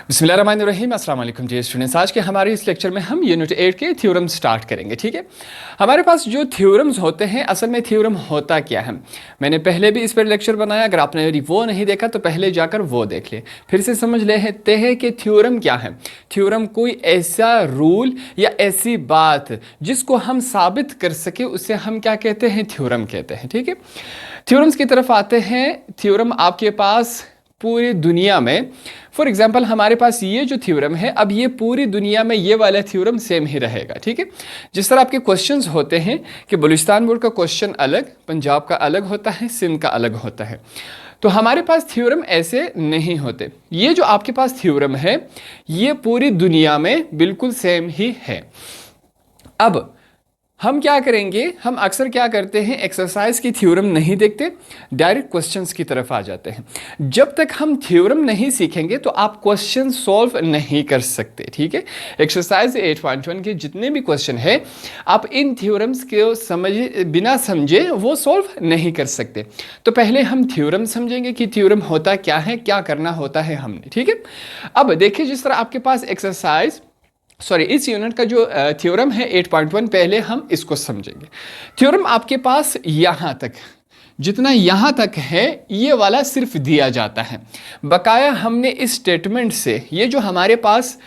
बिस्मिल्लाहिर्रहमानिर्रहीम अस्सलाम वालेकुम डियर स्टूडेंट्स। आज के हमारे इस लेक्चर में हम यूनिट 8 के थ्योरम स्टार्ट करेंगे। ठीक है, हमारे पास जो थ्योरम्स होते हैं, असल में थ्योरम होता क्या है, मैंने पहले भी इस पर लेक्चर बनाया। अगर आपने यदि वो नहीं देखा तो पहले जाकर वो देख ले, फिर से समझ लेते हैं कि थ्योरम क्या है। थ्योरम कोई ऐसा रूल या ऐसी बात जिसको हम साबित कर सके, उसे हम क्या कहते हैं, थ्योरम कहते हैं। ठीक है, थ्योरम्स की तरफ आते हैं। थ्योरम आपके पास पूरी दुनिया में, फॉर एग्जाम्पल हमारे पास ये जो थ्योरम है, अब ये पूरी दुनिया में ये वाला थ्योरम सेम ही रहेगा। ठीक है, जिस तरह आपके क्वेश्चंस होते हैं कि बलूचिस्तान बोर्ड का क्वेश्चन अलग, पंजाब का अलग होता है, सिंध का अलग होता है, तो हमारे पास थ्योरम ऐसे नहीं होते। ये जो आपके पास थ्योरम है ये पूरी दुनिया में बिल्कुल सेम ही है। अब हम क्या करेंगे, हम अक्सर क्या करते हैं, एक्सरसाइज की थ्योरम नहीं देखते, डायरेक्ट क्वेश्चंस की तरफ आ जाते हैं। जब तक हम थ्योरम नहीं सीखेंगे तो आप क्वेश्चन सॉल्व नहीं कर सकते। ठीक है, एक्सरसाइज 8.1 के जितने भी क्वेश्चन है, आप इन थ्योरम्स को बिना समझे वो सॉल्व नहीं कर सकते। तो पहले हम थ्योरम समझेंगे कि थ्योरम होता क्या है, क्या करना होता है हमने। ठीक है, अब देखिए, जिस तरह आपके पास इस यूनिट का जो थ्योरम है 8.1, पहले हम इसको समझेंगे। थ्योरम आपके पास यहाँ तक, जितना यहाँ तक है ये वाला सिर्फ दिया जाता है। बकाया हमने इस स्टेटमेंट से, ये जो हमारे पास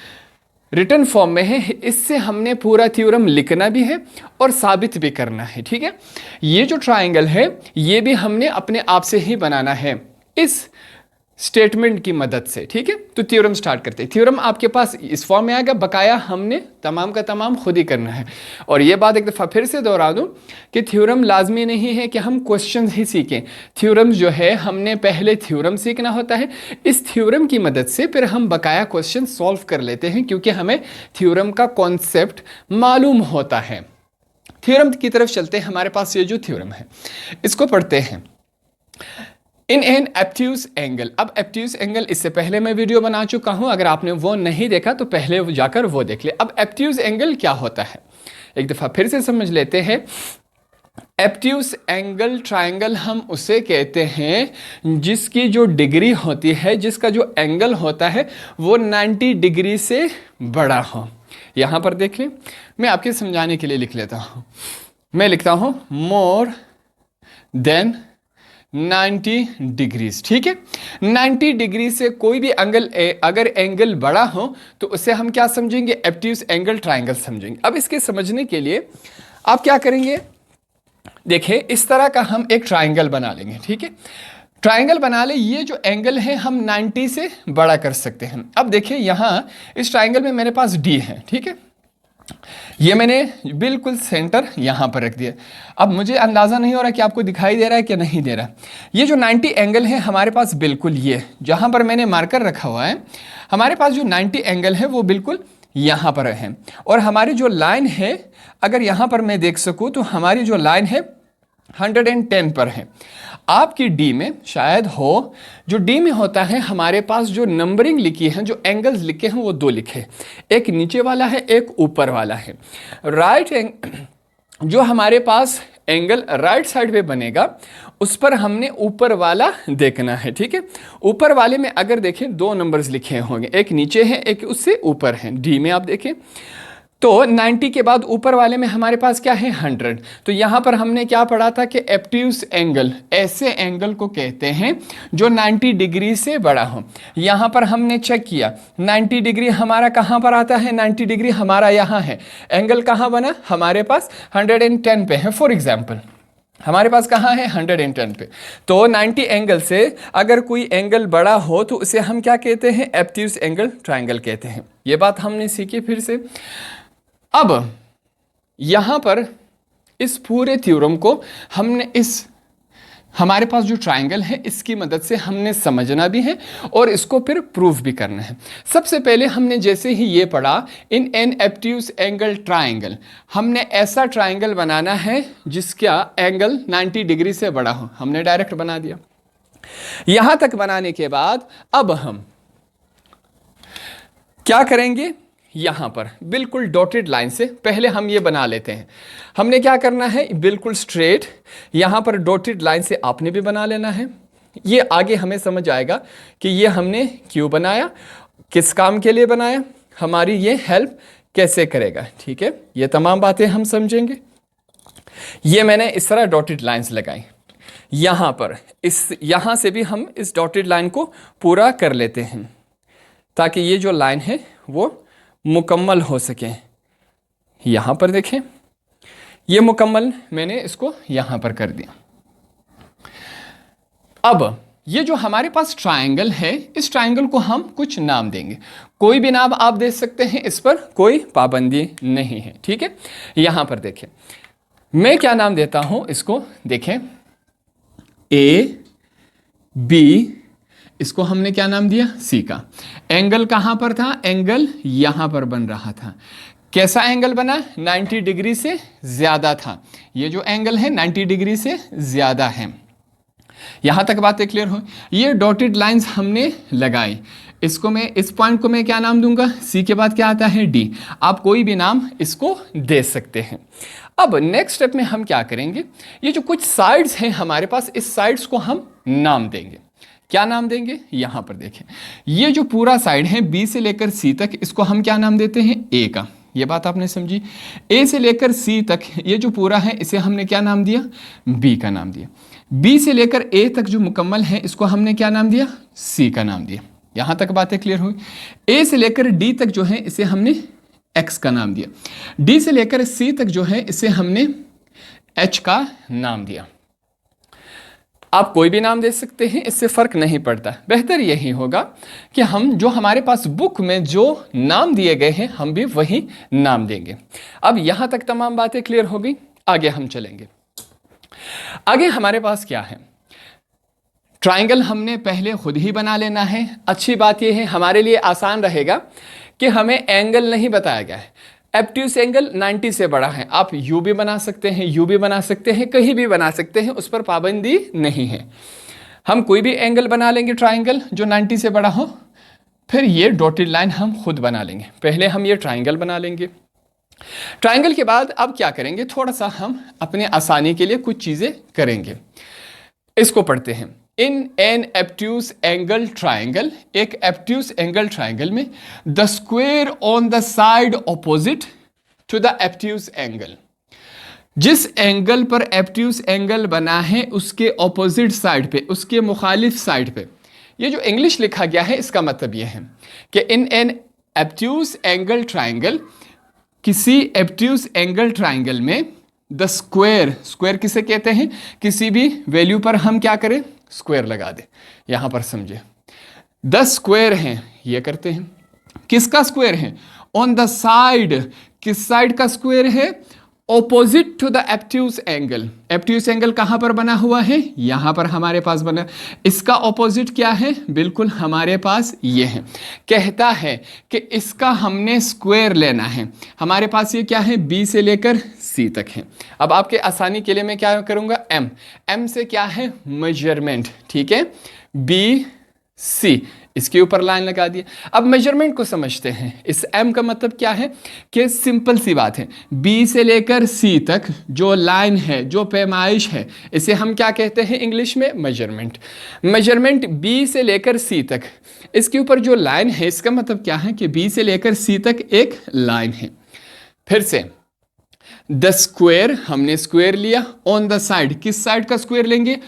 रिटन फॉर्म में है, इससे हमने पूरा थ्योरम लिखना भी है और साबित भी करना है। ठीक है, ये जो ट्राइंगल है ये भी हमने अपने आप से ही बनाना है इस स्टेटमेंट की मदद से। ठीक है, तो थ्योरम स्टार्ट करते हैं। थ्योरम आपके पास इस फॉर्म में आएगा, बकाया हमने तमाम का तमाम खुद ही करना है। और ये बात एक दफ़ा फिर से दोहरा दूं कि थ्योरम लाजमी नहीं है कि हम क्वेश्चन ही सीखें। थ्योरम जो है, हमने पहले थ्योरम सीखना होता है, इस थ्योरम की मदद से फिर हम बकाया क्वेश्चन सॉल्व कर लेते हैं, क्योंकि हमें थ्योरम का कॉन्सेप्ट मालूम होता है। थ्योरम की तरफ चलते हैं। हमारे पास ये जो थ्योरम है इसको पढ़ते हैं। In an obtuse angle. अब एब्ट्यूज एंगल इससे पहले मैं वीडियो बना चुका हूं, अगर आपने वो नहीं देखा तो पहले जाकर वो देख ले। अब एब्ट्यूज एंगल क्या होता है, एक दफा फिर से समझ लेते हैं। एब्ट्यूज एंगल ट्राइंगल हम उसे कहते हैं जिसकी जो डिग्री होती है, जिसका जो एंगल होता है वो 90 डिग्री से बड़ा हो। यहां पर देख लें, मैं आपके समझाने के लिए लिख लेता हूं। मैं लिखता हूं मोर देन 90 डिग्रीज। ठीक है, 90 डिग्री से कोई भी एंगल, अगर एंगल बड़ा हो तो उसे हम क्या समझेंगे, एब्ट्यूज एंगल ट्राइंगल समझेंगे। अब इसके समझने के लिए आप क्या करेंगे, देखिए इस तरह का हम एक ट्राइंगल बना लेंगे। ठीक है, ट्राइंगल बना ले, ये जो एंगल है हम 90 से बड़ा कर सकते हैं। अब देखिए यहां इस ट्राइंगल में मेरे पास डी है। ठीक है, ये मैंने बिल्कुल सेंटर यहां पर रख दिया। अब मुझे अंदाजा नहीं हो रहा कि आपको दिखाई दे रहा है कि नहीं दे रहा। ये जो 90 एंगल है हमारे पास, बिल्कुल ये जहां पर मैंने मार्कर रखा हुआ है, हमारे पास जो 90 एंगल है वो बिल्कुल यहां पर है। और हमारी जो लाइन है, अगर यहां पर मैं देख सकूं तो हमारी जो लाइन है 110 पर है। आपकी डी में शायद हो, जो डी में होता है हमारे पास जो नंबरिंग लिखी है, जो एंगल्स लिखे हैं वो दो लिखे, एक नीचे वाला है, एक ऊपर वाला है। जो हमारे पास एंगल राइट साइड पे बनेगा उस पर हमने ऊपर वाला देखना है। ठीक है, ऊपर वाले में अगर देखें दो नंबर्स लिखे होंगे, एक नीचे है एक उससे ऊपर है। डी में आप देखें तो 90 के बाद ऊपर वाले में हमारे पास क्या है, 100। तो यहां पर हमने क्या पढ़ा था कि एब्ट्यूज एंगल ऐसे एंगल को कहते हैं जो 90 डिग्री से बड़ा हो। यहां पर हमने चेक किया 90 डिग्री हमारा कहां पर आता है, 90 डिग्री हमारा यहां है। एंगल कहां बना, हमारे पास 110 पे है। फॉर एग्जाम्पल हमारे पास कहाँ है, 110 पे। तो 90 एंगल से अगर कोई एंगल बड़ा हो तो उसे हम क्या कहते हैं, एब्ट्यूज एंगल ट्राइंगल कहते हैं। ये बात हमने सीखी। फिर से अब यहां पर इस पूरे थ्योरम को हमने हमारे पास जो ट्राइंगल है इसकी मदद से हमने समझना भी है और इसको फिर प्रूफ भी करना है। सबसे पहले हमने जैसे ही ये पढ़ा, इन एन एब्ट्यूज एंगल ट्राइंगल, हमने ऐसा ट्राइंगल बनाना है जिसका एंगल 90 डिग्री से बड़ा हो। हमने डायरेक्ट बना दिया। यहां तक बनाने के बाद अब हम क्या करेंगे, यहां पर बिल्कुल डॉटेड लाइन से पहले हम ये बना लेते हैं। हमने क्या करना है, बिल्कुल स्ट्रेट यहां पर डॉटेड लाइन से आपने भी बना लेना है। ये आगे हमें समझ आएगा कि ये हमने क्यों बनाया। किस काम के लिए बनाया, हमारी ये हेल्प कैसे करेगा, ठीक है। ये तमाम बातें हम समझेंगे। ये मैंने इस तरह डॉटेड लाइंस लगाई यहाँ पर, इस यहाँ से भी हम इस डॉटेड लाइन को पूरा कर लेते हैं ताकि ये जो लाइन है वो मुकम्मल हो सके। यहाँ पर देखें, ये मुकम्मल मैंने इसको यहाँ पर कर दिया। अब ये जो हमारे पास ट्रायंगल है, इस ट्रायंगल को हम कुछ नाम देंगे। कोई भी नाम आप दे सकते हैं, इस पर कोई पाबंदी नहीं है, ठीक है। यहाँ पर देखें, मैं क्या नाम देता हूँ इसको, देखें ए बी, इसको हमने क्या नाम दिया, सी का। एंगल कहाँ पर था, एंगल यहाँ पर बन रहा था। कैसा एंगल बना, 90 डिग्री से ज़्यादा था। ये जो एंगल है 90 डिग्री से ज़्यादा है। यहाँ तक बातें क्लियर हो। ये डॉटेड लाइंस हमने लगाई, इसको मैं, इस पॉइंट को मैं क्या नाम दूंगा, सी के बाद क्या आता है, डी। आप कोई भी नाम इसको दे सकते हैं। अब नेक्स्ट स्टेप में हम क्या करेंगे, ये जो कुछ साइड्स हैं हमारे पास, इस साइड्स को हम नाम देंगे। क्या नाम देंगे, यहाँ पर देखें, ये जो पूरा साइड है बी से लेकर सी तक, इसको हम क्या नाम देते हैं, ए का। ये बात आपने समझी। ए से लेकर सी तक ये जो पूरा है, इसे हमने क्या नाम दिया, बी का नाम दिया। बी से लेकर ए तक जो मुकम्मल है, इसको हमने क्या नाम दिया, सी का नाम दिया। यहाँ तक बातें क्लियर हुई। ए से लेकर डी तक जो है, इसे हमने एक्स का नाम दिया। डी से लेकर सी तक जो है, इसे हमने एच का नाम दिया। आप कोई भी नाम दे सकते हैं, इससे फ़र्क नहीं पड़ता। बेहतर यही होगा कि हम जो हमारे पास बुक में जो नाम दिए गए हैं, हम भी वही नाम देंगे। अब यहाँ तक तमाम बातें क्लियर हो गई। आगे हम चलेंगे। आगे हमारे पास क्या है, ट्राइंगल हमने पहले खुद ही बना लेना है। अच्छी बात यह है, हमारे लिए आसान रहेगा कि हमें एंगल नहीं बताया गया है। एब्ट्यूस एंगल 90 से बड़ा है, आप यू भी बना सकते हैं, यू भी बना सकते हैं, कहीं भी बना सकते हैं, उस पर पाबंदी नहीं है। हम कोई भी एंगल बना लेंगे ट्राइंगल जो 90 से बड़ा हो, फिर ये डॉटेड लाइन हम खुद बना लेंगे। पहले हम ये ट्राइंगल बना लेंगे। ट्राइंगल के बाद अब क्या करेंगे, थोड़ा सा हम अपने आसानी के लिए कुछ चीज़ें करेंगे। इसको पढ़ते हैं। In an obtuse angle triangle, एक एब्ट्यूस एंगल ट्राइंगल में the square on the side opposite to the obtuse angle, जिस एंगल पर एब्ट्यूस एंगल बना है उसके ऑपोजिट साइड पे, उसके मुखालिफ साइड पे। ये जो इंग्लिश लिखा गया है, इसका मतलब ये है कि इन एन एब्ट्यूस एंगल ट्राइंगल, किसी एब्ट्यूस एंगल ट्राइंगल में द स्क्वायर, स्क्वायर किसे कहते हैं, किसी भी वैल्यू पर हम क्या करें, स्क्वायर लगा दे। यहां पर समझे, 10 स्क्वायर हैं, ये करते हैं। किसका स्क्वायर है, ऑन द साइड, किस साइड का स्क्वायर है, opposite to the obtuse angle. Obtuse angle कहां पर बना हुआ है, यहां पर हमारे पास बना। इसका ऑपोजिट क्या है, बिल्कुल हमारे पास ये है। कहता है कि इसका हमने स्क्वायर लेना है। हमारे पास ये क्या है, बी से लेकर सी तक है। अब आपके आसानी के लिए मैं क्या करूंगा, एम, एम से क्या है, मेजरमेंट, ठीक है, बी सी, इसके ऊपर लाइन लगा दिया। अब मेजरमेंट को समझते हैं। इस m का मतलब क्या है कि सिंपल सी बात है, b से लेकर c तक जो लाइन है, जो पैमाइश है, इसे हम क्या कहते हैं इंग्लिश में, मेजरमेंट। मेजरमेंट b से लेकर c तक, इसके ऊपर जो लाइन है, इसका मतलब क्या है कि b से लेकर c तक एक लाइन है। फिर से द स्क्वायर, हमने स्क्वायर लिया, ऑन द साइड, किस साइड का स्क्वायर लेंगे,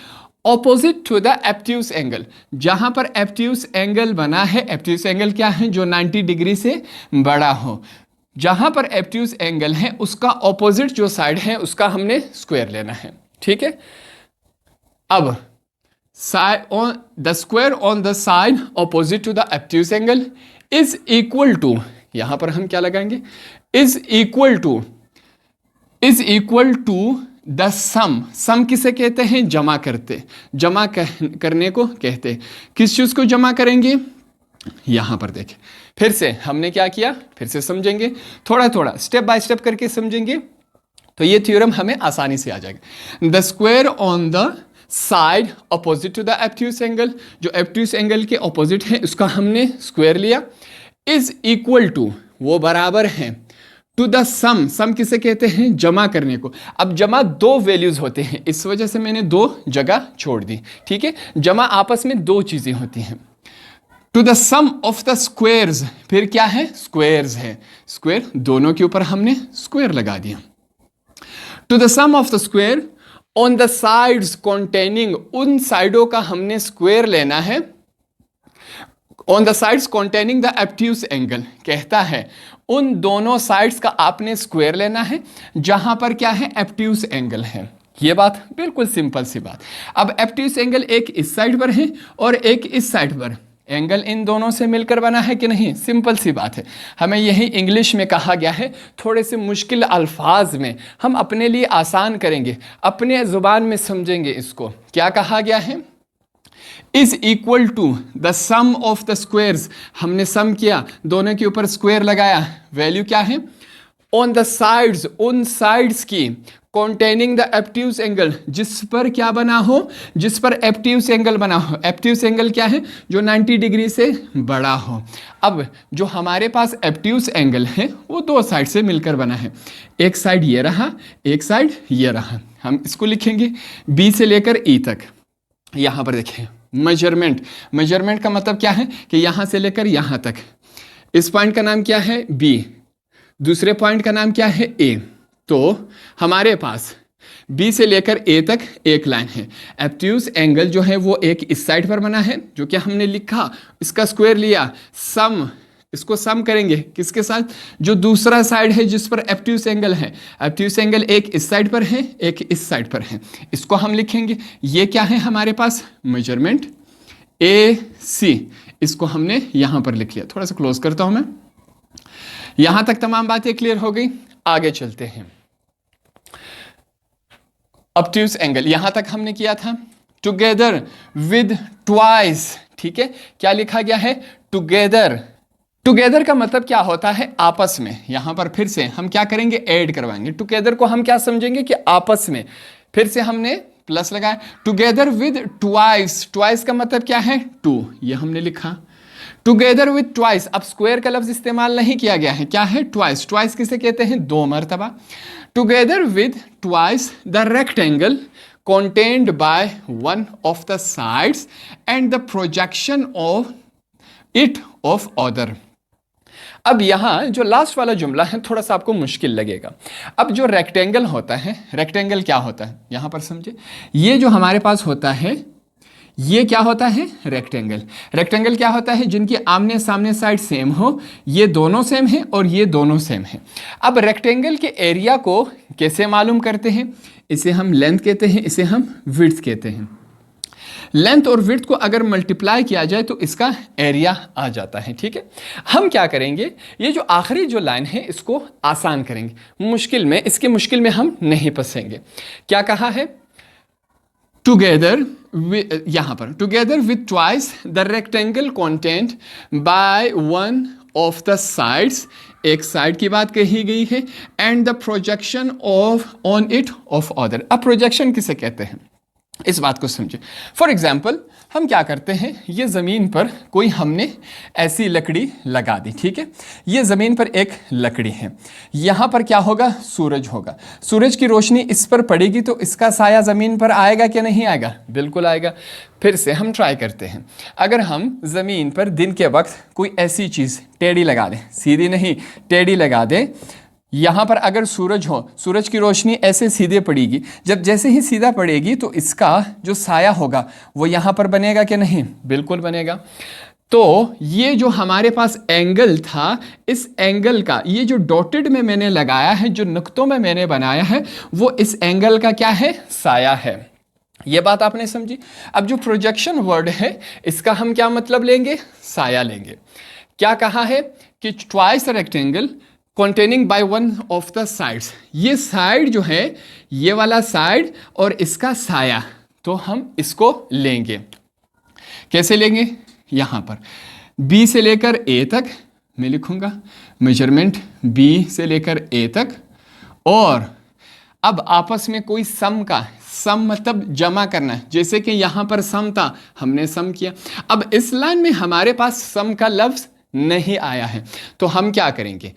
opposite to the obtuse angle, जहां पर एब्ट्यूस एंगल बना है। एब्ट्यूस एंगल क्या है, जो 90 डिग्री से बड़ा हो। जहां पर एब्ट्यूस एंगल है, उसका ऑपोजिट जो साइड है, उसका हमने स्क्वायर लेना है, ठीक है। अब the square on the side opposite to the obtuse angle is equal to, यहां पर हम क्या लगाएंगे, is equal to the sum. Sum किसे कहते हैं, जमा करते, जमा करने को कहते हैं। किस चीज को जमा करेंगे, यहां पर देखें। फिर से हमने क्या किया, फिर से समझेंगे, थोड़ा थोड़ा स्टेप बाय स्टेप करके समझेंगे, तो ये थ्योरम हमें आसानी से आ जाएगा। The square on the side opposite to the obtuse angle, जो एब्ट्यूस एंगल के ऑपोजिट है, उसका हमने स्क्वायर लिया, इज इक्वल टू, वो बराबर है, टू द सम। सम किसे कहते हैं, जमा करने को। अब जमा दो वैल्यूज होते हैं, इस वजह से मैंने दो जगह छोड़ दी, ठीक है। जमा आपस में दो चीजें होती हैं। To the sum of the squares, फिर क्या है, स्क्वेयर्स है, स्क्वेयर दोनों के ऊपर हमने स्क्वेयर लगा दिया। To the sum of the square on the sides containing, उन साइडों का हमने स्क्वेयर लेना है। On the sides containing the obtuse angle, कहता है उन दोनों साइड्स का आपने स्क्वेयर लेना है जहां पर क्या है, एब्ट्यूस एंगल है। ये बात बिल्कुल सिंपल सी बात। अब एब्ट्यूस एंगल एक इस साइड पर है और एक इस साइड पर, एंगल इन दोनों से मिलकर बना है कि नहीं, सिंपल सी बात है। हमें यही इंग्लिश में कहा गया है, थोड़े से मुश्किल अल्फाज में हम अपने लिए आसान करेंगे, अपने ज़ुबान में समझेंगे इसको। क्या कहा गया है, is equal to the sum of the squares, हमने सम किया, दोनों के ऊपर स्क्वेयर लगाया, वैल्यू क्या है, ऑन द साइड्स, उन साइड्स की, कॉन्टेनिंग द एब्ट्यूस एंगल, जिस पर क्या बना हो, जिस पर एब्ट्यूस एंगल बना हो। एब्ट्यूस एंगल क्या है, जो 90 डिग्री से बड़ा हो। अब जो हमारे पास एब्ट्यूस एंगल है वो दो साइड से मिलकर बना है, एक साइड ये रहा, एक साइड ये रहा। हम इसको लिखेंगे बी से लेकर ई तक। यहाँ पर देखें मेजरमेंट, मेजरमेंट का मतलब क्या है कि यहाँ से लेकर यहाँ तक, इस पॉइंट का नाम क्या है बी, दूसरे पॉइंट का नाम क्या है ए। तो हमारे पास बी से लेकर ए तक एक लाइन है। एब्ट्यूस एंगल जो है वो एक इस साइड पर बना है, जो कि हमने लिखा, इसका स्क्वायर लिया, सम, इसको सम करेंगे किसके साथ, जो दूसरा साइड है जिस पर एब्ट्यूस एंगल है। एब्ट्यूस एंगल एक इस साइड पर है, एक इस साइड पर है, इसको हम लिखेंगे, ये क्या है हमारे पास, मेजरमेंट ए सी। इसको हमने यहां पर लिख लिया। थोड़ा सा क्लोज करता हूं मैं। यहां तक तमाम बातें क्लियर हो गई, आगे चलते हैं। ऑब्ट्यूस एंगल यहां तक हमने किया था, टुगेदर विद ट्वाइस, ठीक है, क्या लिखा गया है, टुगेदर। टुगेदर का मतलब क्या होता है, आपस में। यहां पर फिर से हम क्या करेंगे, ऐड करवाएंगे। टुगेदर को हम क्या समझेंगे कि आपस में, फिर से हमने प्लस लगाया। टुगेदर विद ट्वाइस, ट्वाइस का मतलब क्या है, टू, ये हमने लिखा। टुगेदर विद ट्वाइस, अब स्क्वायर का लफ्ज इस्तेमाल नहीं किया गया है, क्या है, ट्वाइस। ट्वाइस किसे कहते हैं, दो मरतबा। Together with twice the rectangle contained by one of the sides and the projection of it of other। अब यहाँ जो लास्ट वाला जुमला है थोड़ा सा आपको मुश्किल लगेगा। अब जो रेक्टेंगल होता है, रेक्टेंगल क्या होता है, यहाँ पर समझे, ये जो हमारे पास होता है ये क्या होता है, रेक्टेंगल। रेक्टेंगल क्या होता है, जिनकी आमने सामने साइड सेम हो, ये दोनों सेम है और ये दोनों सेम है। अब रेक्टेंगल के एरिया को कैसे मालूम करते हैं, इसे हम लेंथ कहते हैं, इसे हम विड्थ कहते हैं। लेंथ और विड्थ को अगर मल्टीप्लाई किया जाए तो इसका एरिया आ जाता है, ठीक है। हम क्या करेंगे, ये जो आखिरी जो लाइन है इसको आसान करेंगे, मुश्किल में, इसके मुश्किल में हम नहीं फंसेंगे। क्या कहा है, टुगेदर, यहां पर together with twice the rectangle content by one of the sides, एक साइड की बात कही गई है, and the projection of on it of other. अब प्रोजेक्शन किसे कहते हैं, इस बात को समझे। फॉर एग्जाम्पल हम क्या करते हैं, ये ज़मीन पर कोई हमने ऐसी लकड़ी लगा दी, ठीक है, ये ज़मीन पर एक लकड़ी है, यहाँ पर क्या होगा, सूरज होगा। सूरज की रोशनी इस पर पड़ेगी तो इसका साया ज़मीन पर आएगा कि नहीं आएगा, बिल्कुल आएगा। फिर से हम ट्राई करते हैं, अगर हम ज़मीन पर दिन के वक्त कोई ऐसी चीज़ टेढ़ी लगा दें, सीधी नहीं टेढ़ी लगा दें, यहाँ पर अगर सूरज हो, सूरज की रोशनी ऐसे सीधे पड़ेगी, जब जैसे ही सीधा पड़ेगी तो इसका जो साया होगा वो यहाँ पर बनेगा कि नहीं, बिल्कुल बनेगा। तो ये जो हमारे पास एंगल था, इस एंगल का ये जो डॉटेड में मैंने लगाया है, जो नुक्तों में मैंने बनाया है, वो इस एंगल का क्या है, साया है। ये बात आपने समझी। अब जो प्रोजेक्शन वर्ड है इसका हम क्या मतलब लेंगे, साया लेंगे। क्या कहा है कि twice rectangle containing by one of the sides, ये साइड जो है, ये वाला साइड और इसका साया, तो हम इसको लेंगे। कैसे लेंगे, यहाँ पर B से लेकर A तक मैं लिखूंगा, मेजरमेंट B से लेकर A तक, और अब आपस में कोई सम का, सम मतलब जमा करना, जैसे कि यहाँ पर सम था, हमने सम किया। अब इस लाइन में हमारे पास सम का लफ्ज नहीं आया है, तो हम क्या करेंगे,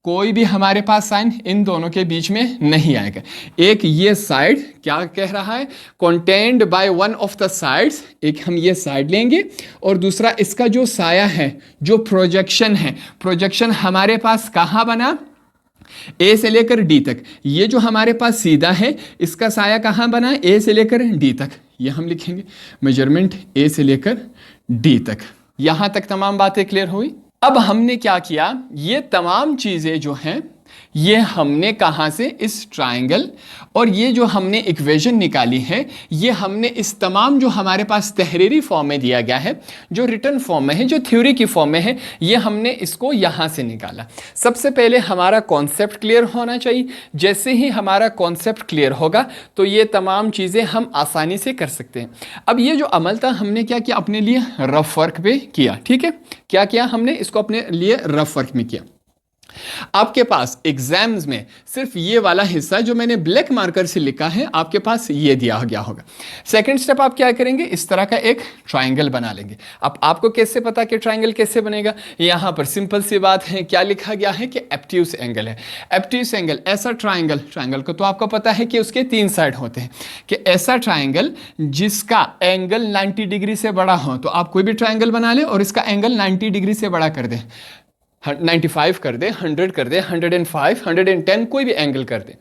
कोई भी हमारे पास साइन इन दोनों के बीच में नहीं आएगा। एक ये साइड क्या कह रहा है, contained by one of the sides, एक हम ये साइड लेंगे और दूसरा इसका जो साया है, जो प्रोजेक्शन है, प्रोजेक्शन हमारे पास कहाँ बना, ए से लेकर डी तक। ये जो हमारे पास सीधा है इसका साया कहाँ बना, ए से लेकर डी तक। ये हम लिखेंगे मेजरमेंट ए से लेकर डी तक। यहां तक तमाम बातें क्लियर हुई। अब हमने क्या किया, ये तमाम चीजें जो हैं ये हमने कहां से, इस ट्राइंगल, और ये जो हमने इक्वेशन निकाली है ये हमने इस तमाम जो हमारे पास तहरीरी फॉर्म में दिया गया है, जो रिटर्न फॉर्म में है, जो थ्योरी की फॉर्म में है, ये हमने इसको यहां से निकाला। सबसे पहले हमारा कॉन्सेप्ट क्लियर होना चाहिए। जैसे ही हमारा कॉन्सेप्ट क्लियर होगा तो ये तमाम चीज़ें हम आसानी से कर सकते हैं। अब ये जो अमल था हमने क्या किया, अपने लिए रफ वर्क पे किया। ठीक है, क्या किया हमने, इसको अपने लिए रफ वर्क में किया। आपके पास एग्जाम्स में सिर्फ ये वाला हिस्सा जो मैंने ब्लैक मार्कर से लिखा है आपके पास ये दिया गया होगा। सेकंड स्टेप आप क्या करेंगे, इस तरह का एक ट्रायंगल बना लेंगे। अब आपको कैसे पता कि ट्रायंगल कैसे बनेगा, यहां पर सिंपल सी बात है, क्या लिखा गया है कि एब्ट्यूस एंगल है। एब्ट्यूस एंगल, ऐसा ट्रायंगल, ट्रायंगल को तो आपको पता है कि उसके 3 साइड होते हैं, कि ऐसा ट्रायंगल जिसका एंगल 90 डिग्री से बड़ा हो, तो आप कोई भी ट्रायंगल बना ले और इसका एंगल 90 डिग्री से बड़ा कर दें, 95 कर दे, 100 कर दे, 105, 110, कोई भी एंगल कर दे।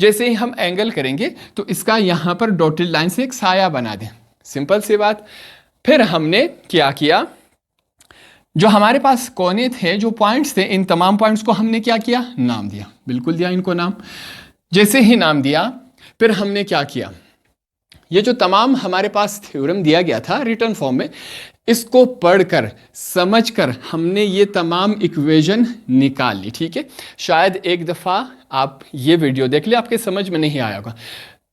जैसे ही हम एंगल करेंगे तो इसका यहाँ पर डॉटेड लाइन से एक साया बना दें, सिंपल सी बात। फिर हमने क्या किया, जो हमारे पास कोने थे, जो पॉइंट्स थे, इन तमाम पॉइंट्स को हमने क्या किया, नाम दिया, बिल्कुल दिया इनको नाम। जैसे ही नाम दिया फिर हमने क्या किया, ये जो तमाम हमारे पास थ्योरम दिया गया था रिटर्न फॉर्म में, इसको पढ़कर समझकर हमने ये तमाम इक्वेशन निकाल ली। ठीक है, शायद एक दफ़ा आप ये वीडियो देख ले, आपके समझ में नहीं आया होगा।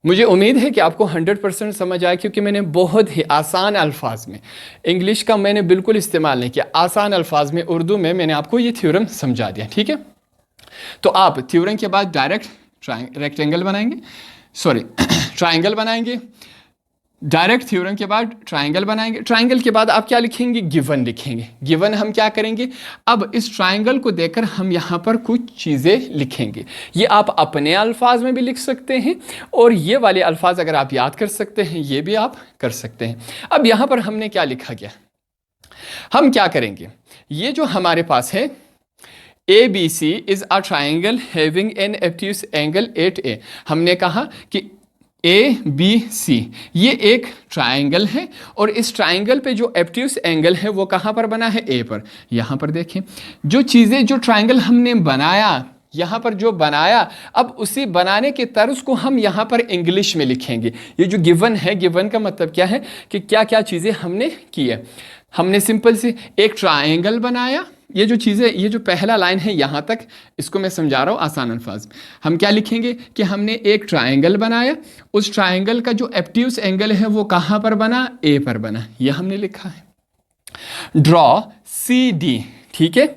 मुझे उम्मीद है कि आपको 100% समझ आया, क्योंकि मैंने बहुत ही आसान अल्फाज में, इंग्लिश का मैंने बिल्कुल इस्तेमाल नहीं किया, आसान अल्फाज में, उर्दू में मैंने आपको ये थ्योरम समझा दिया। ठीक है, तो आप थ्योरम के बाद डायरेक्ट रेक्टेंगल बनाएंगे, सॉरी ट्रायंगल बनाएंगे, डायरेक्ट थ्योरम के बाद ट्रायंगल बनाएंगे। ट्रायंगल के बाद आप क्या लिखेंगे, गिवन लिखेंगे। गिवन हम क्या करेंगे, अब इस ट्रायंगल को देखकर हम यहाँ पर कुछ चीज़ें लिखेंगे। ये आप अपने अल्फाज में भी लिख सकते हैं और ये वाले अल्फाज अगर आप याद कर सकते हैं ये भी आप कर सकते हैं। अब यहाँ पर हमने क्या लिखा गया, हम क्या करेंगे, ये जो हमारे पास है ABC is a triangle having an obtuse angle at A। हमने कहा कि ABC ये एक ट्रायंगल है और इस ट्रायंगल पे जो एब्ट्यूस एंगल है वो कहाँ पर बना है, A पर। यहाँ पर देखें, जो चीज़ें, जो ट्रायंगल हमने बनाया, यहाँ पर जो बनाया, अब उसी बनाने के तर्ज को हम यहाँ पर इंग्लिश में लिखेंगे। ये जो गिवन है, गिवन का मतलब क्या है कि क्या क्या चीज़ें हमने की है। हमने सिंपल सी एक ट्रायंगल बनाया, ये जो चीज़ें, ये जो पहला लाइन है यहाँ तक, इसको मैं समझा रहा हूँ आसान अल्फाज में। हम क्या लिखेंगे कि हमने एक ट्रायंगल बनाया, उस ट्रायंगल का जो एब्ट्यूस एंगल है वो कहाँ पर बना, A पर बना, ये हमने लिखा है। ड्रॉ CD, ठीक है,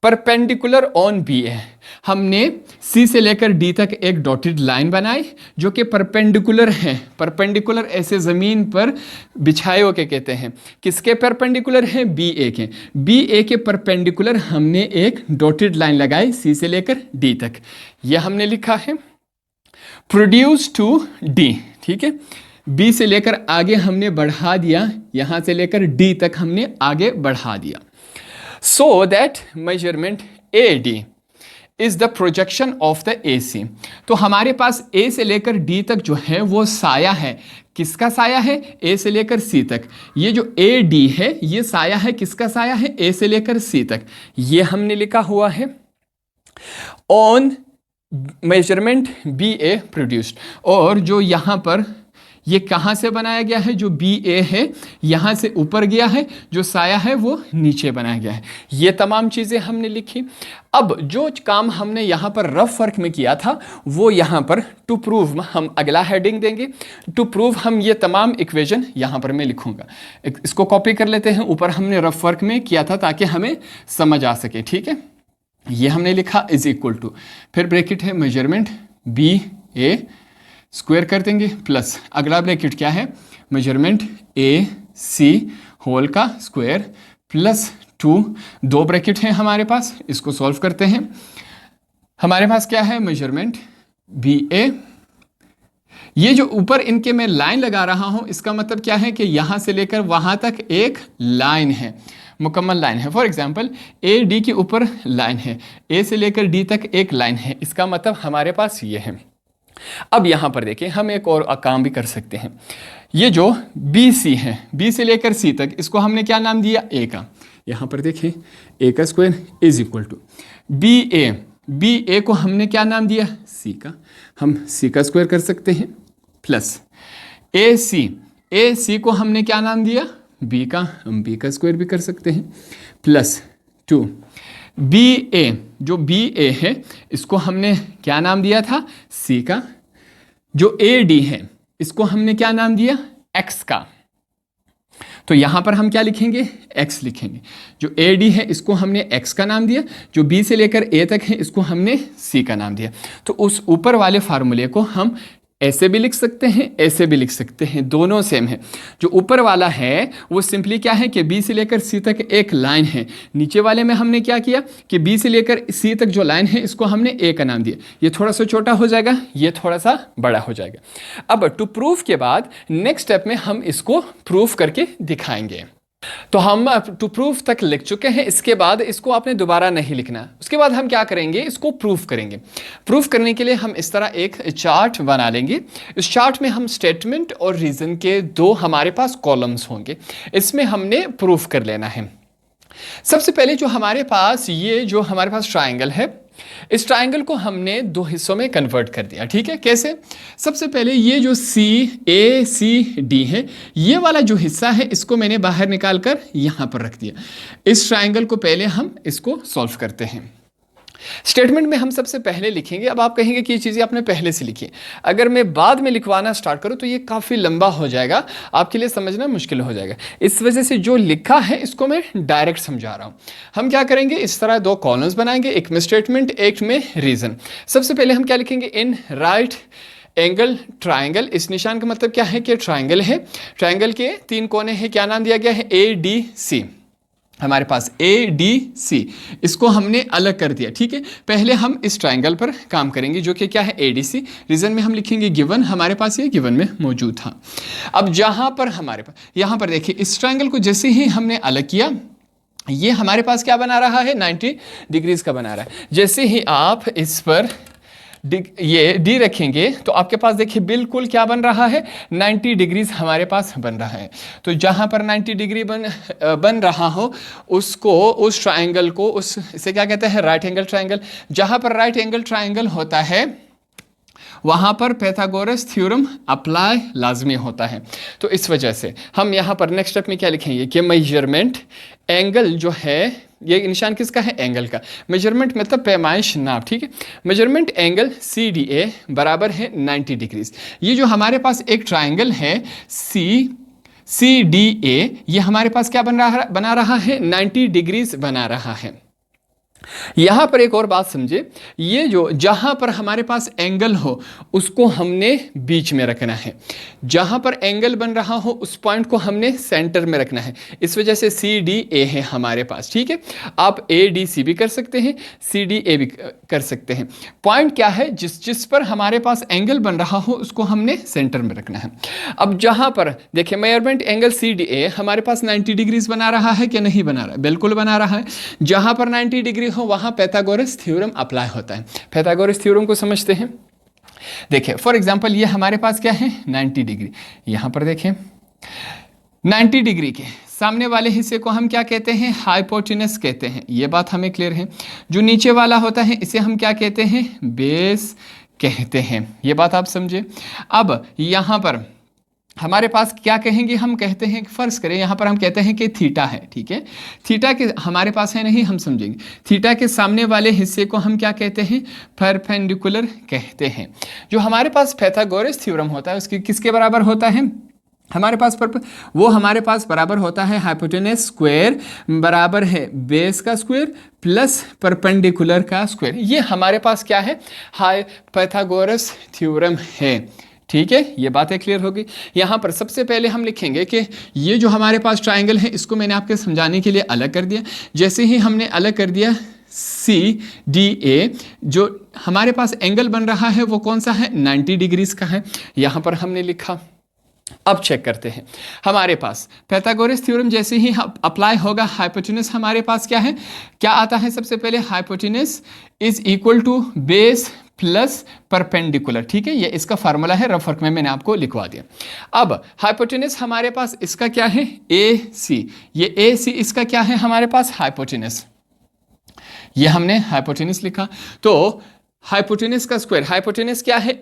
परपेंडिकुलर ऑन BA। हमने C से लेकर D तक एक डॉटेड लाइन बनाई जो कि परपेंडिकुलर है। परपेंडिकुलर ऐसे ज़मीन पर बिछाए हुए कहते हैं, किसके परपेंडिकुलर है, BA के। BA के परपेंडिकुलर हमने एक डॉटेड लाइन लगाई C से लेकर D तक, यह हमने लिखा है। प्रोड्यूस टू D, ठीक है, B से लेकर आगे हमने बढ़ा दिया, यहाँ से लेकर D तक हमने आगे बढ़ा दिया। So that measurement AD is the projection of the AC। तो हमारे पास A से लेकर D तक जो है वो साया है, किसका साया है, A से लेकर C तक। ये जो AD है ये साया है, किसका साया है, A से लेकर C तक। ये हमने लिखा हुआ है on measurement BA produced। और जो यहाँ पर ये कहाँ से बनाया गया है, जो BA है यहाँ से ऊपर गया है, जो साया है वो नीचे बनाया गया है। ये तमाम चीज़ें हमने लिखी। अब जो काम हमने यहाँ पर रफ वर्क में किया था वो यहाँ पर टू प्रूव हम अगला हेडिंग देंगे। टू प्रूव हम ये तमाम इक्वेशन यहाँ पर मैं लिखूँगा। इसको कॉपी कर लेते हैं, ऊपर हमने रफ वर्क में किया था ताकि हमें समझ आ सके। ठीक है, ये हमने लिखा इज इक्वल टू, फिर ब्रैकेट है मेजरमेंट BA स्क्वायर कर देंगे प्लस अगला ब्रैकेट क्या है, मेजरमेंट AC होल का स्क्वायर प्लस 2, दो ब्रैकेट हैं हमारे पास, इसको सॉल्व करते हैं। हमारे पास क्या है, मेजरमेंट बी ए। ये जो ऊपर इनके मैं लाइन लगा रहा हूं, इसका मतलब क्या है कि यहां से लेकर वहां तक एक लाइन है, मुकम्मल लाइन है। फॉर एग्जाम्पल ए डी के ऊपर लाइन है, ए से लेकर डी तक एक लाइन है, इसका मतलब हमारे पास ये है। अब यहां पर देखिए हम एक और काम भी कर सकते हैं। ये जो बी सी है, बी से लेकर सी तक, इसको हमने क्या नाम दिया, ए का। यहां पर देखिए ए का square is equal to B A, B A को हमने क्या नाम दिया, सी का, हम सी का स्क्वायर कर सकते हैं, प्लस ए सी को हमने क्या नाम दिया, बी का, हम बी का स्क्वायर भी कर सकते हैं, प्लस टू बी ए, जो बी ए है इसको हमने क्या नाम दिया था, सी का। जो ए डी है इसको हमने क्या नाम दिया, एक्स का। तो यहां पर हम क्या लिखेंगे, x लिखेंगे। जो ए डी है इसको हमने x का नाम दिया, जो b से लेकर a तक है इसको हमने c का नाम दिया। तो उस ऊपर वाले फार्मूले को हम ऐसे भी लिख सकते हैं, ऐसे भी लिख सकते हैं, दोनों सेम है। जो ऊपर वाला है वो सिंपली क्या है कि b से लेकर c तक एक लाइन है, नीचे वाले में हमने क्या किया कि b से लेकर c तक जो लाइन है इसको हमने a का नाम दिया। ये थोड़ा सा छोटा हो जाएगा, ये थोड़ा सा बड़ा हो जाएगा। अब टू प्रूफ के बाद नेक्स्ट स्टेप में हम इसको प्रूफ करके दिखाएंगे। तो हम टू प्रूफ तक लिख चुके हैं, इसके बाद इसको आपने दोबारा नहीं लिखना। उसके बाद हम क्या करेंगे, इसको प्रूफ करेंगे। प्रूफ करने के लिए हम इस तरह एक चार्ट बना लेंगे। इस चार्ट में हम स्टेटमेंट और रीजन के दो हमारे पास कॉलम्स होंगे, इसमें हमने प्रूफ कर लेना है। सबसे पहले जो हमारे पास ये जो हमारे पास ट्राइंगल है, इस ट्राइंगल को हमने दो हिस्सों में कन्वर्ट कर दिया। ठीक है, कैसे? सबसे पहले ये जो CACD है, ये वाला जो हिस्सा है इसको मैंने बाहर निकाल कर यहां पर रख दिया। इस ट्राइंगल को पहले हम इसको सॉल्व करते हैं। स्टेटमेंट में हम सबसे पहले लिखेंगे। अब आप कहेंगे कि ये चीज़ें आपने पहले से लिखी, अगर मैं बाद में लिखवाना स्टार्ट करूं तो ये काफ़ी लंबा हो जाएगा, आपके लिए समझना मुश्किल हो जाएगा। इस वजह से जो लिखा है इसको मैं डायरेक्ट समझा रहा हूं। हम क्या करेंगे, इस तरह दो कॉलम्स बनाएंगे, एक में स्टेटमेंट, एक में रीजन। सबसे पहले हम क्या लिखेंगे, इन राइट एंगल ट्राइंगल। इस निशान का मतलब क्या है कि ट्राइंगल है, ट्राइंगल के तीन कोने हैं, क्या नाम दिया गया है, ADC। हमारे पास ADC, इसको हमने अलग कर दिया। ठीक है, पहले हम इस ट्राइंगल पर काम करेंगे जो कि क्या है, ADC। रीजन में हम लिखेंगे गिवन, हमारे पास ये गिवन में मौजूद था। अब जहां पर हमारे पास, यहां पर देखिए इस ट्राइंगल को जैसे ही हमने अलग किया, ये हमारे पास क्या बना रहा है, 90 डिग्रीज का बना रहा है। जैसे ही आप इस पर ये डी रखेंगे तो आपके पास देखिए बिल्कुल क्या बन रहा है, 90 डिग्रीज हमारे पास बन रहा है। तो जहां पर 90 डिग्री बन रहा हो उसको, उस ट्राइंगल को, उस इसे क्या कहते हैं, राइट एंगल ट्राइंगल। जहां पर राइट एंगल ट्राइंगल होता है वहां पर पाइथागोरस थ्योरम अप्लाई लाजमी होता है। तो इस वजह से हम यहां पर नेक्स्ट स्टेप में क्या लिखेंगे कि मेजरमेंट एंगल जो है, ये निशान किसका है, एंगल का। मेजरमेंट मतलब पैमाइश, नाप। ठीक है, मेजरमेंट एंगल CDA बराबर है 90 डिग्रीज। ये जो हमारे पास एक ट्राइंगल है CDA, ये हमारे पास क्या बना रहा है, 90 डिग्रीज बना रहा है। यहां पर एक और बात समझे, ये जो जहां पर हमारे पास एंगल हो उसको हमने बीच में रखना है, जहां पर एंगल बन रहा हो उस पॉइंट को हमने सेंटर में रखना है। इस वजह से CDA है हमारे पास। ठीक है, आप ADC भी कर सकते हैं, CDA भी कर सकते हैं। पॉइंट क्या है, जिस पर हमारे पास एंगल बन रहा हो उसको हमने सेंटर में रखना है। अब जहां पर देखिए मेजरमेंट एंगल CDA हमारे पास 90 डिग्रीज बना रहा है कि नहीं बना रहा है, बिल्कुल बना रहा है। जहां पर 90 डिग्री हो वहां पाइथागोरस थ्योरम अप्लाई होता है। पाइथागोरस थ्योरम को समझते हैं। देखिए फॉर एग्जांपल ये हमारे पास क्या है, 90 डिग्री। यहां पर देखें 90 डिग्री के सामने वाले हिस्से को हम क्या कहते हैं, हाइपोटेनस कहते हैं। ये बात हमें क्लियर है। जो नीचे वाला होता है इसे हम क्या कहते हैं, बेस कहते हैं। ये बात आप समझे। अब यहां पर हमारे पास क्या कहेंगे, हम कहते हैं, फर्ज करें यहाँ पर हम कहते हैं कि थीटा है। ठीक है, थीटा के हमारे पास है नहीं, हम समझेंगे। थीटा के सामने वाले हिस्से को हम क्या कहते हैं, परपेंडिकुलर कहते हैं। जो हमारे पास पाइथागोरस थ्योरम होता है उसकी किसके बराबर होता है, हमारे पास वो हमारे पास बराबर होता है हाइपोटेनस स्क्वायर बराबर है बेस का स्क्वायर प्लस परपेंडिकुलर का स्क्वायर। ये हमारे पास क्या है, पाइथागोरस थ्योरम है। ठीक है, ये बातें क्लियर होगी। यहाँ पर सबसे पहले हम लिखेंगे कि ये जो हमारे पास ट्राइंगल है इसको मैंने आपके समझाने के लिए अलग कर दिया। जैसे ही हमने अलग कर दिया CDA, जो हमारे पास एंगल बन रहा है वो कौन सा है, 90 डिग्रीज का है, यहां पर हमने लिखा। अब चेक करते हैं, हमारे पास पाइथागोरस थ्योरम जैसे ही अप्लाई होगा, हाइपोटेनस हमारे पास क्या है, क्या आता है सबसे पहले, hypotenuse is equal to base plus perpendicular, ठीक है, ये इसका फार्मूला है, रफ वर्क में मैंने आपको लिखवा दिया। अब हाइपोटेनस हमारे पास इसका क्या है, AC, ये AC इसका क्या है हमारे पास, हाइपोटेनस, ये हमने हाइपोटेनस लिखा। तो हाइपोटेनस का स्क्वायर, हाइपोटेनस क्या है,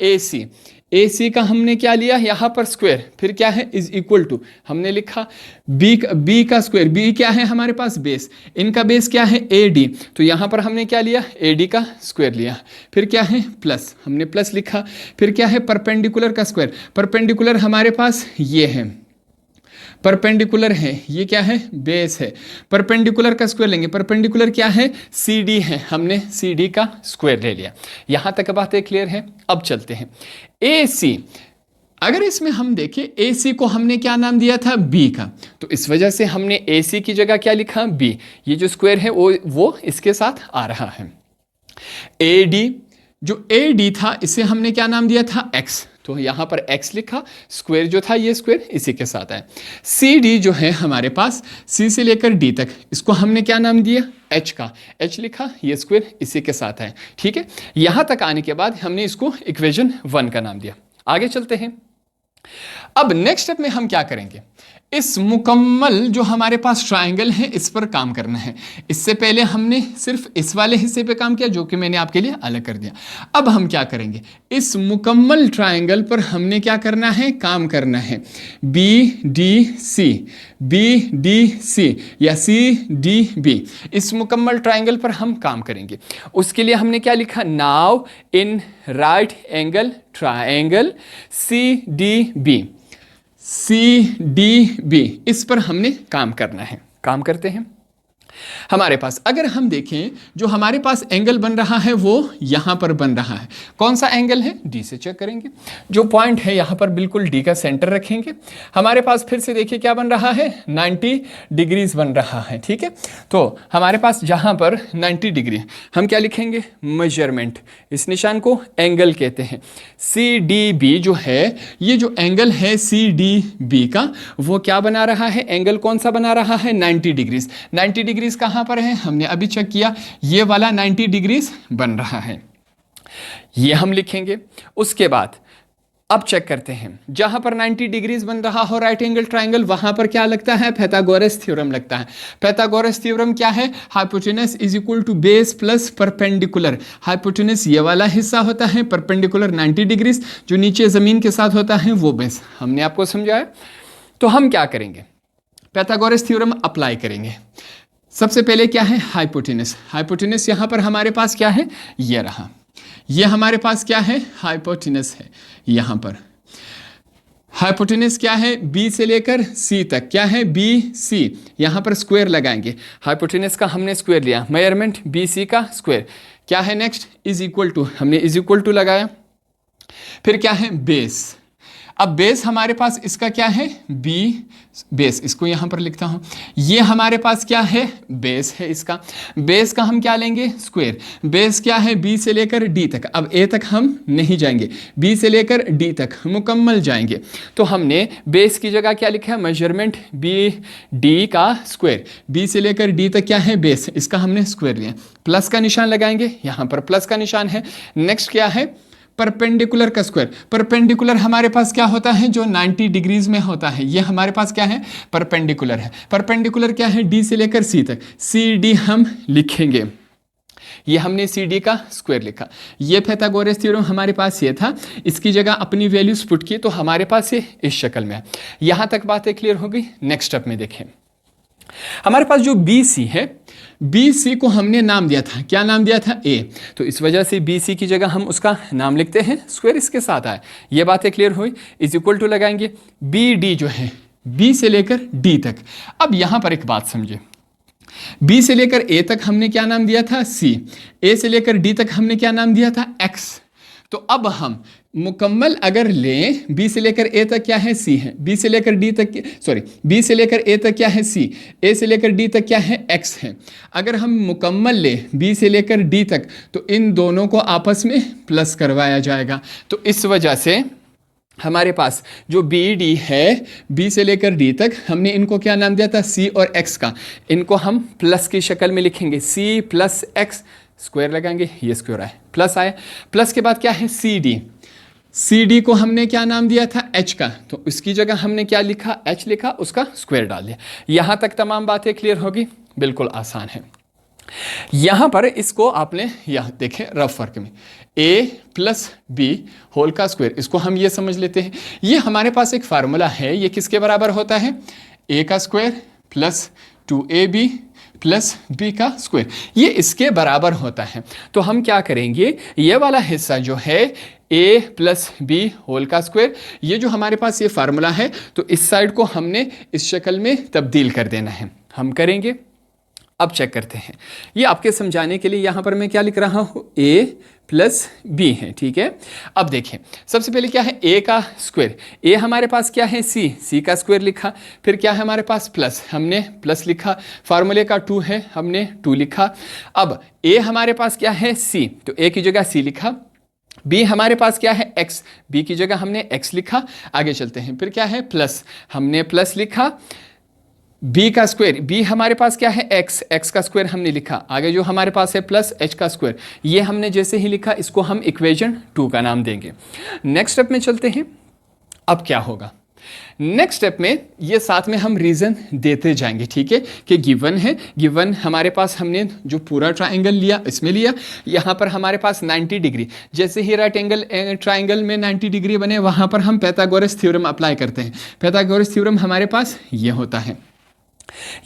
AC का हमने क्या लिया यहाँ पर स्क्वायर, फिर क्या है, इज इक्वल टू हमने लिखा B का स्क्वायर, B क्या है हमारे पास, बेस, इनका बेस क्या है, AD, तो यहाँ पर हमने क्या लिया, AD का स्क्वायर लिया, फिर क्या है प्लस, हमने प्लस लिखा, फिर क्या है परपेंडिकुलर का स्क्वायर, परपेंडिकुलर हमारे पास ये है, परपेंडिकुलर है, ये क्या है, बेस है, परपेंडिकुलर का स्क्वायर लेंगे, परपेंडिकुलर क्या है, CD है, हमने CD का स्क्वायर ले लिया। यहां तक बातें क्लियर है। अब चलते हैं AC, अगर इसमें हम देखें AC को हमने क्या नाम दिया था, B का, तो इस वजह से हमने AC की जगह क्या लिखा, B, ये जो स्क्वायर है वो इसके साथ आ रहा है। AD, जो AD था इसे हमने क्या नाम दिया था, X, तो यहां पर x लिखा, स्क्वायर जो था ये स्क्वायर इसी के साथ है। CD जो है हमारे पास C से लेकर D तक, इसको हमने क्या नाम दिया, h का, h लिखा, ये स्क्वायर इसी के साथ है, ठीक है। यहां तक आने के बाद हमने इसको इक्वेशन 1 का नाम दिया। आगे चलते हैं। अब नेक्स्ट स्टेप में हम क्या करेंगे, इस मुकम्मल जो हमारे पास ट्रायंगल है इस पर काम करना है। इससे पहले हमने सिर्फ इस वाले हिस्से पे काम किया जो कि मैंने आपके लिए अलग कर दिया। अब हम क्या करेंगे, इस मुकम्मल ट्रायंगल पर हमने क्या करना है, काम करना है। BDC, BDC या CDB, इस मुकम्मल ट्रायंगल पर हम काम करेंगे। उसके लिए हमने क्या लिखा, now in right angle triangle CDB, इस पर हमने काम करना है। काम करते हैं। हमारे पास अगर हम देखें जो हमारे पास एंगल बन रहा है वो यहां पर बन रहा है, कौन सा एंगल है, D से चेक करेंगे, जो पॉइंट है यहां पर बिल्कुल D का सेंटर रखेंगे। हमारे पास फिर से देखिए क्या बन रहा है, 90 डिग्रीज बन रहा है, ठीक है। तो हमारे पास जहां पर 90 डिग्री, हम क्या लिखेंगे, मेजरमेंट, इस निशान को एंगल कहते हैं। CDB जो है, ये जो एंगल है CDB का वो क्या बना रहा है, एंगल कौन सा बना रहा है, 90 डिग्रीज। 90 डिग्रीज कहां पर है, हमने अभी चेक किया, ये वाला 90 डिग्रीज बन रहा है, ये हम लिखेंगे। उसके बाद अब चेक करते हैं, जहां पर 90 डिग्रीज बन रहा हो राइट एंगल ट्रायंगल, वहां पर क्या लगता है, पाइथागोरस थ्योरम लगता है। पाइथागोरस थ्योरम क्या है, hypotenuse is equal to base plus perpendicular. Hypotenuse ये वाला हिस्सा होता है, परपेंडिकुलर 90 डिग्रीज, जो नीचे जमीन के साथ होता है वो बेस। हमने आपको समझाया। तो हम क्या करेंगे, पाइथागोरस थ्योरम अप्लाई करेंगे। सबसे पहले क्या है, हाइपोटेनस, हाइपोटेनस यहां पर हमारे पास क्या है, ये रहा, ये हमारे पास क्या है, हाइपोटेनस है। यहां पर हाइपोटेनस क्या है, B से लेकर C तक, क्या है, BC, यहां पर स्क्वायर लगाएंगे। हाइपोटेनस का हमने स्क्वायर लिया, मेजरमेंट BC का स्क्वायर, क्या है नेक्स्ट, इज इक्वल टू, हमने इज इक्वल टू लगाया। फिर क्या है, बेस, अब बेस हमारे पास इसका क्या है, B बेस, इसको यहां पर लिखता हूं, ये हमारे पास क्या है, बेस है इसका। बेस का हम क्या लेंगे, स्क्वायर। बेस क्या है, B से लेकर D तक, अब A तक हम नहीं जाएंगे, B से लेकर D तक मुकम्मल जाएंगे। तो हमने बेस की जगह क्या लिखा है, मेजरमेंट BD का स्क्वायर, B से लेकर D तक क्या है, बेस, इसका हमने स्क्वायर लिया। प्लस का निशान लगाएंगे, यहां पर प्लस का निशान है। नेक्स्ट क्या है, परपेंडिकुलर का स्क्वायर। परपेंडिकुलर हमारे पास क्या होता है, जो 90 डिग्रीज में होता है, ये हमारे पास क्या है, परपेंडिकुलर है। परपेंडिकुलर क्या है, D से लेकर C तक, CD हम लिखेंगे, ये हमने CD का स्क्वायर लिखा। ये पाइथागोरस थ्योरम हमारे पास ये था, इसकी जगह अपनी वैल्यूज पुट की तो हमारे पास ये इस शक्ल में है। यहां तक बातें क्लियर हो गई। नेक्स्ट स्टेप में देखें, हमारे पास जो BC है, BC को हमने नाम दिया था, क्या नाम दिया था, A, तो इस वजह से BC की जगह हम उसका नाम लिखते हैं, स्क्वायर इसके साथ आए। ये बातें क्लियर हुई। इज इक्वल टू लगाएंगे, BD जो है B से लेकर D तक। अब यहां पर एक बात समझे, B से लेकर A तक हमने क्या नाम दिया था, C, A से लेकर D तक हमने क्या नाम दिया था, X। तो अब हम मुकम्मल अगर लें, बी से लेकर ए तक क्या है, सी है, बी से लेकर डी तक, सॉरी बी से लेकर ए तक क्या है, सी, ए से लेकर डी तक क्या है, एक्स है। अगर हम मुकम्मल लें बी से लेकर डी तक तो इन दोनों को आपस में प्लस करवाया जाएगा। तो इस वजह से हमारे पास जो बी डी है, बी से लेकर डी तक, हमने इनको क्या नाम दिया था, सी और एक्स का, इनको हम प्लस की शक्ल में लिखेंगे, सी प्लस एक्स, स्क्वायर लगाएंगे, ये स्क्वायर आया, प्लस आया, प्लस के बाद क्या है, सी डी, सी डी को हमने क्या नाम दिया था, एच का, तो इसकी जगह हमने क्या लिखा, एच लिखा, उसका स्क्वायर डाल दिया। यहाँ तक तमाम बातें क्लियर होगी, बिल्कुल आसान है। यहाँ पर इसको आपने यहाँ देखें रफ वर्क में, a प्लस बी होल का स्क्वायर, इसको हम ये समझ लेते हैं, ये हमारे पास एक फार्मूला है, ये किसके बराबर होता है, a का square plus 2ab plus b का स्क्वायर, ये इसके बराबर होता है। तो हम क्या करेंगे, ये वाला हिस्सा जो है a प्लस बी होल का स्क्वायर, ये जो हमारे पास ये फार्मूला है, तो इस साइड को हमने इस शक्ल में तब्दील कर देना है, हम करेंगे। अब चेक करते हैं, ये आपके समझाने के लिए यहाँ पर मैं क्या लिख रहा हूँ, a प्लस बी है, ठीक है। अब देखें, सबसे पहले क्या है, a का स्क्वायर, a हमारे पास क्या है, c का स्क्वायर लिखा, फिर क्या है हमारे पास प्लस, हमने प्लस लिखा, फार्मूले का 2 है, हमने 2 लिखा। अब a हमारे पास क्या है, c, तो a की जगह c लिखा, b हमारे पास क्या है, x, b की जगह हमने x लिखा। आगे चलते हैं, फिर क्या है, प्लस, हमने प्लस लिखा, b का स्क्वायर, b हमारे पास क्या है, x, x का स्क्वायर हमने लिखा, आगे जो हमारे पास है प्लस h का स्क्वायर, ये हमने जैसे ही लिखा, इसको हम इक्वेशन 2 का नाम देंगे। नेक्स्ट स्टेप में चलते हैं, अब क्या होगा, नेक्स्ट स्टेप में ये साथ में हम रीज़न देते जाएंगे, ठीक है, कि गिवन है, गिवन हमारे पास हमने जो पूरा ट्राइंगल लिया, इसमें लिया, यहाँ पर हमारे पास 90 डिग्री, जैसे ही राइट एंगल ट्राइंगल में 90 डिग्री बने, वहाँ पर हम पैथागोरस थ्योरम अप्लाई करते हैं। पैथागोरस थ्योरम हमारे पास ये होता है।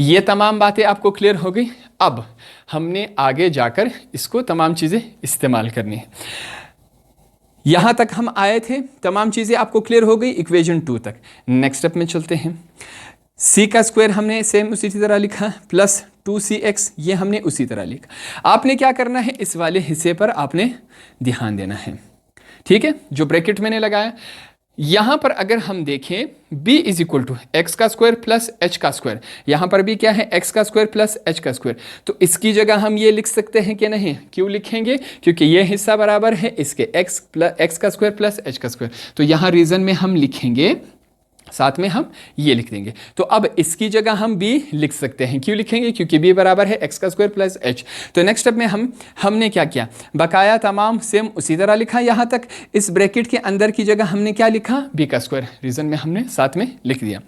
ये तमाम बातें आपको क्लियर हो गई। अब हमने आगे जाकर इसको तमाम चीज़ें इस्तेमाल करनी है। यहाँ तक हम आए थे, तमाम चीज़ें आपको क्लियर हो गई इक्वेशन 2 तक। नेक्स्ट स्टेप में चलते हैं, c का स्क्वायर हमने सेम उसी तरह लिखा, प्लस 2cx, ये हमने उसी तरह लिखा। आपने क्या करना है, इस वाले हिस्से पर आपने ध्यान देना है, ठीक है, जो ब्रैकेट मैंने लगाया। यहाँ पर अगर हम देखें, b is equal to x का स्क्वायर प्लस h का स्क्वायर, यहाँ पर भी क्या है, x का स्क्वायर प्लस h का स्क्वायर, तो इसकी जगह हम ये लिख सकते हैं कि नहीं, क्यों लिखेंगे, क्योंकि ये हिस्सा बराबर है इसके x का स्क्वायर प्लस h का स्क्वायर, तो यहाँ रीजन में हम लिखेंगे, साथ में हम ये लिख देंगे। तो अब इसकी जगह हम b लिख सकते हैं, क्यों लिखेंगे, क्योंकि b बराबर है x का स्क्वायर प्लस h। तो नेक्स्ट स्टेप में हमने क्या किया, बकाया तमाम सेम उसी तरह लिखा, यहाँ तक इस ब्रैकेट के अंदर की जगह हमने क्या लिखा, b का स्क्वायर, रीजन में हमने साथ में लिख दिया।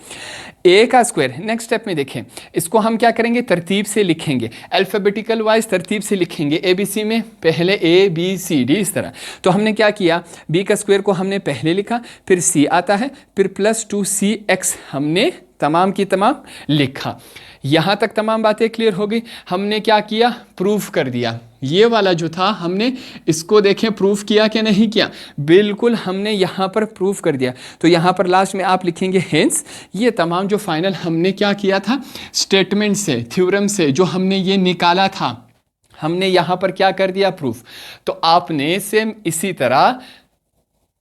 a का स्क्वायर, नेक्स्ट स्टेप में देखें, इसको हम क्या करेंगे, तरतीब से लिखेंगे, अल्फ़ाबेटिकल वाइज तरतीब से लिखेंगे, ABC में पहले A B C D इस तरह। तो हमने क्या किया, b का स्क्वायर को हमने पहले लिखा, फिर c आता है, फिर प्लस 2cx हमने तमाम की तमाम लिखा। यहाँ तक तमाम बातें क्लियर हो गई। हमने क्या किया, प्रूफ कर दिया। ये वाला जो था हमने इसको देखें प्रूफ किया कि नहीं किया, बिल्कुल हमने यहाँ पर प्रूफ कर दिया। तो यहाँ पर लास्ट में आप लिखेंगे हेंस। ये तमाम जो फाइनल हमने क्या किया था, स्टेटमेंट से, थ्योरम से जो हमने ये निकाला था, हमने यहाँ पर क्या कर दिया, प्रूफ। तो आपने सेम इसी तरह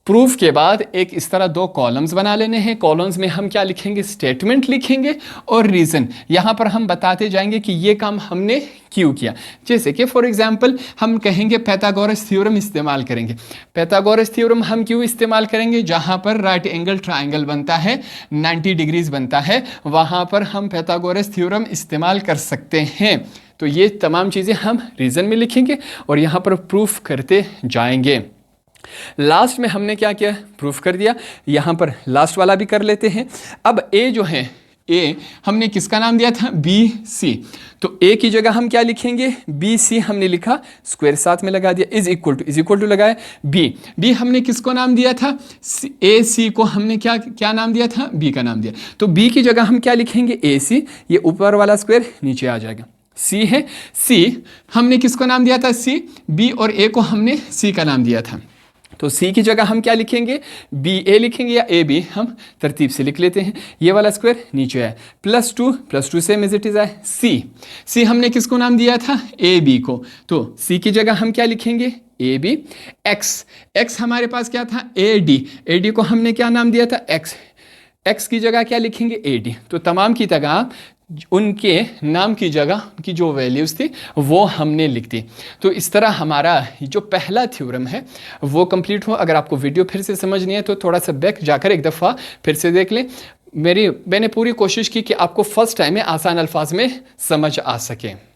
प्रूफ के बाद एक इस तरह 2 कॉलम्स बना लेने हैं। कॉलम्स में हम क्या लिखेंगे, स्टेटमेंट लिखेंगे और रीज़न। यहाँ पर हम बताते जाएंगे कि ये काम हमने क्यों किया। जैसे कि फॉर एग्जांपल हम कहेंगे पैथागोरस थ्योरम इस्तेमाल करेंगे। पैथागोरस थ्योरम हम क्यों इस्तेमाल करेंगे, जहाँ पर राइट एंगल ट्राइंगल बनता है, 90 डिग्रीज बनता है, वहाँ पर हम पैथागोरस थ्योरम इस्तेमाल कर सकते हैं। तो ये तमाम चीज़ें हम रीज़न में लिखेंगे और यहाँ पर प्रूफ करते जाएंगे। लास्ट में हमने क्या किया, प्रूफ कर दिया। यहाँ पर लास्ट वाला भी कर लेते हैं। अब ए जो है, ए हमने किसका नाम दिया था, बी सी। तो ए की जगह हम क्या लिखेंगे, बी सी हमने लिखा, स्क्वायर साथ में लगा दिया, इज इक्वल टू लगाया बी हमने किसको नाम दिया था, ए सी को हमने क्या नाम दिया था, बी का नाम दिया। तो बी की जगह हम क्या लिखेंगे, ए सी, ये ऊपर वाला स्क्वायर नीचे आ जाएगा। सी है, सी हमने किसको नाम दिया था, सी, बी और ए को हमने सी का नाम दिया था। तो सी की जगह हम क्या लिखेंगे, बी ए लिखेंगे या ए बी, हम तरतीब से लिख लेते हैं। ये वाला स्क्वायर नीचे है, +2 सेम एज इट इज है सी हमने किसको नाम दिया था, ए बी को, तो सी की जगह हम क्या लिखेंगे, ए बी। एक्स हमारे पास क्या था, ए डी को हमने क्या नाम दिया था, एक्स की जगह क्या लिखेंगे, ए डी। तो तमाम की जगह उनके नाम की जगह उनकी जो वैल्यूज़ थी वो हमने लिख दी। तो इस तरह हमारा जो पहला थ्योरम है वो कंप्लीट हुआ। अगर आपको वीडियो फिर से समझ नहीं है तो थोड़ा सा बैक जाकर एक दफ़ा फिर से देख लें। मैंने पूरी कोशिश की कि आपको फर्स्ट टाइम में आसान अल्फाज में समझ आ सके।